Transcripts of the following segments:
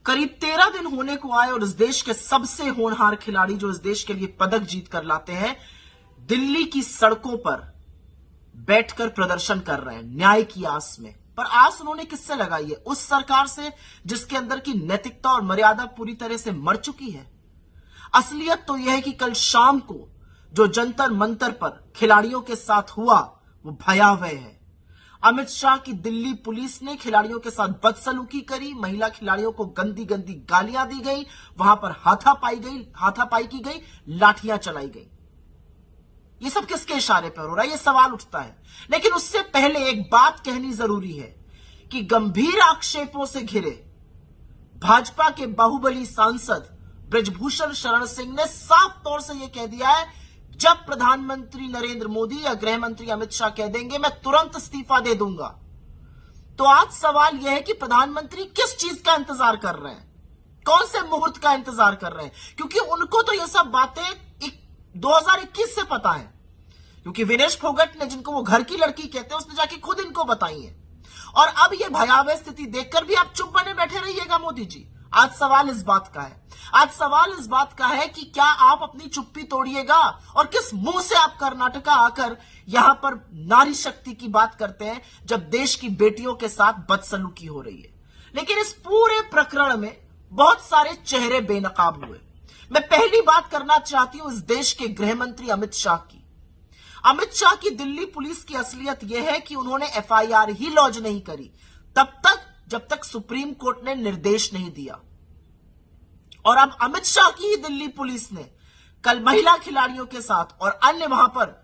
करीब 13 दिन होने को आए और इस देश के सबसे होनहार खिलाड़ी जो इस देश के लिए पदक जीत कर लाते हैं, दिल्ली की सड़कों पर बैठकर प्रदर्शन कर रहे हैं न्याय की आस में। पर आस उन्होंने किससे लगाई है? उस सरकार से जिसके अंदर की नैतिकता और मर्यादा पूरी तरह से मर चुकी है। असलियत तो यह है कि कल शाम को जो जंतर मंतर पर खिलाड़ियों के साथ हुआ वो भयावह है। अमित शाह की दिल्ली पुलिस ने खिलाड़ियों के साथ बदसलूकी करी, महिला खिलाड़ियों को गंदी गंदी गालियां दी गई, वहां पर हाथापाई की गई, लाठियां चलाई गई। ये सब किसके इशारे पर हो रहा है? ये सवाल उठता है। लेकिन उससे पहले एक बात कहनी जरूरी है कि गंभीर आक्षेपों से घिरे भाजपा के बाहुबली सांसद ब्रजभूषण शरण सिंह ने साफ तौर से यह कह दिया है, जब प्रधानमंत्री नरेंद्र मोदी या गृह मंत्री अमित शाह कह देंगे मैं तुरंत इस्तीफा दे दूंगा। तो आज सवाल यह है कि प्रधानमंत्री किस चीज का इंतजार कर रहे हैं, कौन से मुहूर्त का इंतजार कर रहे हैं? क्योंकि उनको तो यह सब बातें 2021 से पता है, क्योंकि विनेश फोगट ने, जिनको वो घर की लड़की कहते हैं, उसने जाके खुद इनको बताई है। और अब ये भयावह स्थिति देखकर भी आप चुप बने बैठे रहिएगा मोदी जी? आज सवाल इस बात का है, आज सवाल इस बात का है कि क्या आप अपनी चुप्पी तोड़िएगा? और किस मुंह से आप कर्नाटका आकर यहां पर नारी शक्ति की बात करते हैं जब देश की बेटियों के साथ बदसलूकी हो रही है? लेकिन इस पूरे प्रकरण में बहुत सारे चेहरे बेनकाब हुए। मैं पहली बात करना चाहती हूं इस देश के गृह मंत्री अमित शाह की। अमित शाह की दिल्ली पुलिस की असलियत यह है कि उन्होंने एफआईआर ही लॉन्च नहीं करी तब तक जब तक सुप्रीम कोर्ट ने निर्देश नहीं दिया। और अब अमित शाह की ही दिल्ली पुलिस ने कल महिला खिलाड़ियों के साथ और अन्य वहां पर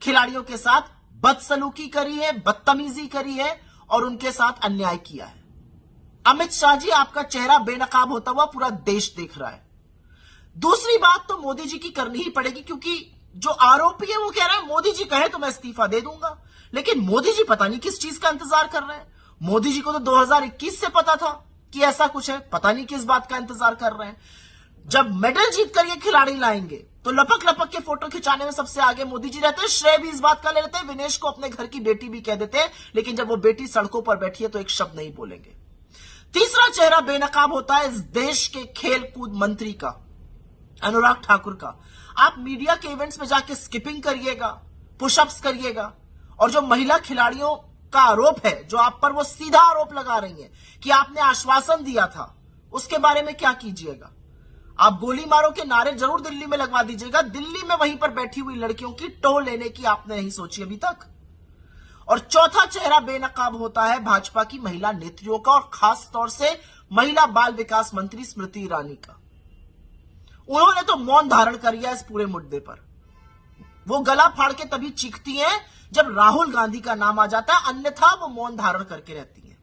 खिलाड़ियों के साथ बदसलूकी करी है, बदतमीजी करी है और उनके साथ अन्याय किया है। अमित शाह जी, आपका चेहरा बेनकाब होता हुआ पूरा देश देख रहा है। दूसरी बात तो मोदी जी की करनी ही पड़ेगी, क्योंकि जो आरोपी है वो कह रहा है मोदी जी कहे तो मैं इस्तीफा दे दूंगा। लेकिन मोदी जी पता नहीं किस चीज का इंतजार कर रहे हैं। मोदी जी को तो 2021 से पता था कि ऐसा कुछ है, पता नहीं किस बात का इंतजार कर रहे हैं। जब मेडल जीत कर ये खिलाड़ी लाएंगे तो लपक लपक के फोटो खिंचाने में सबसे आगे मोदी जी रहते हैं, श्रेय भी इस बात का ले लेते हैं, विनेश को अपने घर की बेटी भी कह देते हैं। लेकिन जब वो बेटी सड़कों पर बैठी है तो एक शब्द नहीं बोलेंगे। तीसरा चेहरा बेनकाब होता है इस देश के खेल कूद मंत्री का, अनुराग ठाकुर का। आप मीडिया के इवेंट्स में जाके स्किपिंग करिएगा, पुशअप्स करिएगा, और जो महिला खिलाड़ियों का आरोप है जो आप पर, वो सीधा आरोप लगा रही है कि आपने आश्वासन दिया था, उसके बारे में क्या कीजिएगा? आप गोली मारो के नारे जरूर दिल्ली में लगवा दीजिएगा। दिल्ली में वहीं पर बैठी हुई लड़कियों की टो लेने की आपने नहीं सोची अभी तक। और चौथा चेहरा बेनकाब होता है भाजपा की महिला नेत्रियों का, और खास तौर से महिला बाल विकास मंत्री स्मृति ईरानी का। उन्होंने तो मौन धारण कर लिया इस पूरे मुद्दे पर। वो गला फाड़ के तभी चीखती हैं जब राहुल गांधी का नाम आ जाता है, अन्यथा वो मौन धारण करके रहती हैं।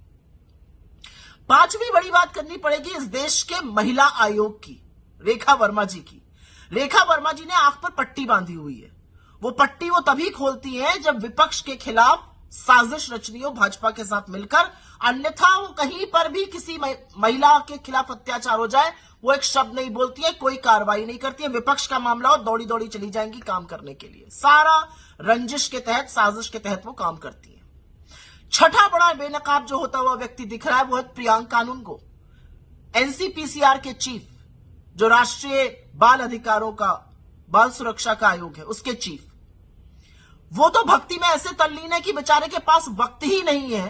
पांचवी बड़ी बात करनी पड़ेगी इस देश के महिला आयोग की, रेखा वर्मा जी की। रेखा वर्मा जी ने आंख पर पट्टी बांधी हुई है। वो पट्टी वो तभी खोलती है जब विपक्ष के खिलाफ साजिश रचनी हो भाजपा के साथ मिलकर, अन्यथा वो कहीं पर भी किसी महिला के खिलाफ अत्याचार हो जाए वो एक शब्द नहीं बोलती है, कोई कार्रवाई नहीं करती है। विपक्ष का मामला हो दौड़ी दौड़ी चली जाएंगी काम करने के लिए। सारा रंजिश के तहत, साजिश के तहत वो काम करती है। छठा बड़ा बेनकाब जो होता हुआ व्यक्ति दिख रहा है वो है प्रियांक कानून को, एनसीपीसीआर के चीफ, जो राष्ट्रीय बाल अधिकारों का, बाल सुरक्षा का आयोग है, उसके चीफ। वो तो भक्ति में ऐसे तल्लीन है कि बेचारे के पास वक्त ही नहीं है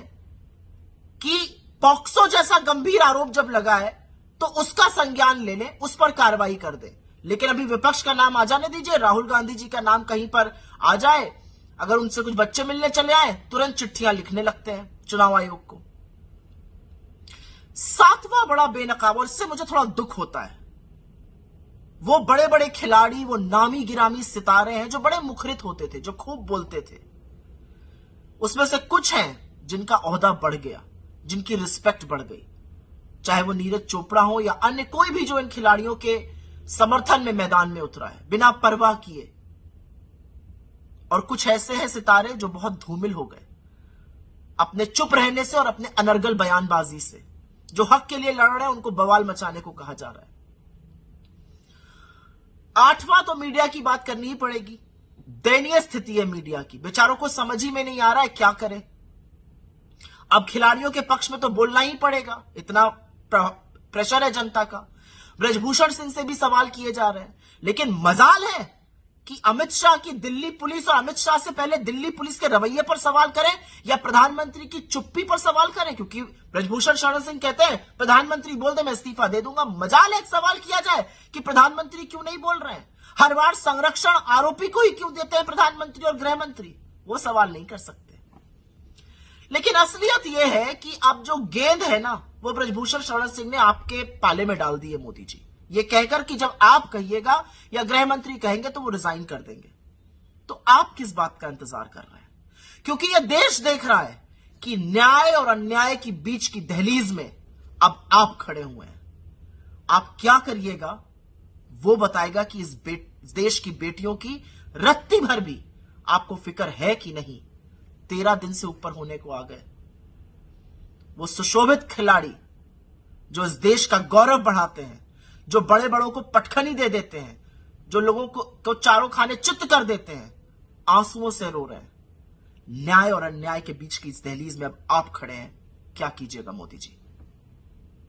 कि पॉक्सो जैसा गंभीर आरोप जब लगा है तो उसका संज्ञान ले ले, उस पर कार्रवाई कर दे। लेकिन अभी विपक्ष का नाम आ जाने दीजिए, राहुल गांधी जी का नाम कहीं पर आ जाए, अगर उनसे कुछ बच्चे मिलने चले आए तुरंत चिट्ठियां लिखने लगते हैं चुनाव आयोग को। सातवां बड़ा बेनकाब, और इससे मुझे थोड़ा दुख होता है, वो बड़े बड़े खिलाड़ी, वो नामी गिरामी सितारे हैं जो बड़े मुखरित होते थे, जो खूब बोलते थे। उसमें से कुछ हैं जिनका ओहदा बढ़ गया, जिनकी रिस्पेक्ट बढ़ गई, चाहे वो नीरज चोपड़ा हो या अन्य कोई भी जो इन खिलाड़ियों के समर्थन में मैदान में उतरा है बिना परवाह किए। और कुछ ऐसे हैं सितारे जो बहुत धूमिल हो गए अपने चुप रहने से और अपने अनर्गल बयानबाजी से। जो हक के लिए लड़ रहे हैं उनको बवाल मचाने को कहा जा रहा है। आठवां तो मीडिया की बात करनी ही पड़ेगी। दयनीय स्थिति है मीडिया की, बेचारों को समझ ही में नहीं आ रहा है क्या करें। अब खिलाड़ियों के पक्ष में तो बोलना ही पड़ेगा, इतना प्रेशर है जनता का। ब्रजभूषण सिंह से भी सवाल किए जा रहे हैं, लेकिन मजाल है कि अमित शाह की दिल्ली पुलिस और अमित शाह से पहले दिल्ली पुलिस के रवैये पर सवाल करें या प्रधानमंत्री की चुप्पी पर सवाल करें, क्योंकि ब्रजभूषण शरण सिंह कहते हैं प्रधानमंत्री बोल दे मैं इस्तीफा दे दूंगा। मजाल है एक सवाल किया जाए कि प्रधानमंत्री क्यों नहीं बोल रहे हैं, हर बार संरक्षण आरोपी को ही क्यों देते हैं प्रधानमंत्री और गृह मंत्री, वो सवाल नहीं कर सकते। लेकिन असलियत यह है कि अब जो गेंद है ना वो ब्रजभूषण शरण सिंह ने आपके पाले में डाल दी है मोदी जी, ये कहकर कि जब आप कहिएगा या गृह मंत्री कहेंगे तो वो रिजाइन कर देंगे। तो आप किस बात का इंतजार कर रहे हैं? क्योंकि यह देश देख रहा है कि न्याय और अन्याय की बीच की दहलीज में अब आप खड़े हुए हैं। आप क्या करिएगा वो बताएगा कि इस देश की बेटियों की रत्ती भर भी आपको फिक्र है कि नहीं। 13 दिन से ऊपर होने को आ गए। वो सुशोभित खिलाड़ी जो इस देश का गौरव बढ़ाते हैं, जो बड़े बड़ों को पटखनी दे देते हैं, जो लोगों को चारों खाने चित्त कर देते हैं, आंसुओं से रो रहे हैं। न्याय और अन्याय के बीच की इस दहलीज में अब आप खड़े हैं। क्या कीजिएगा मोदी जी?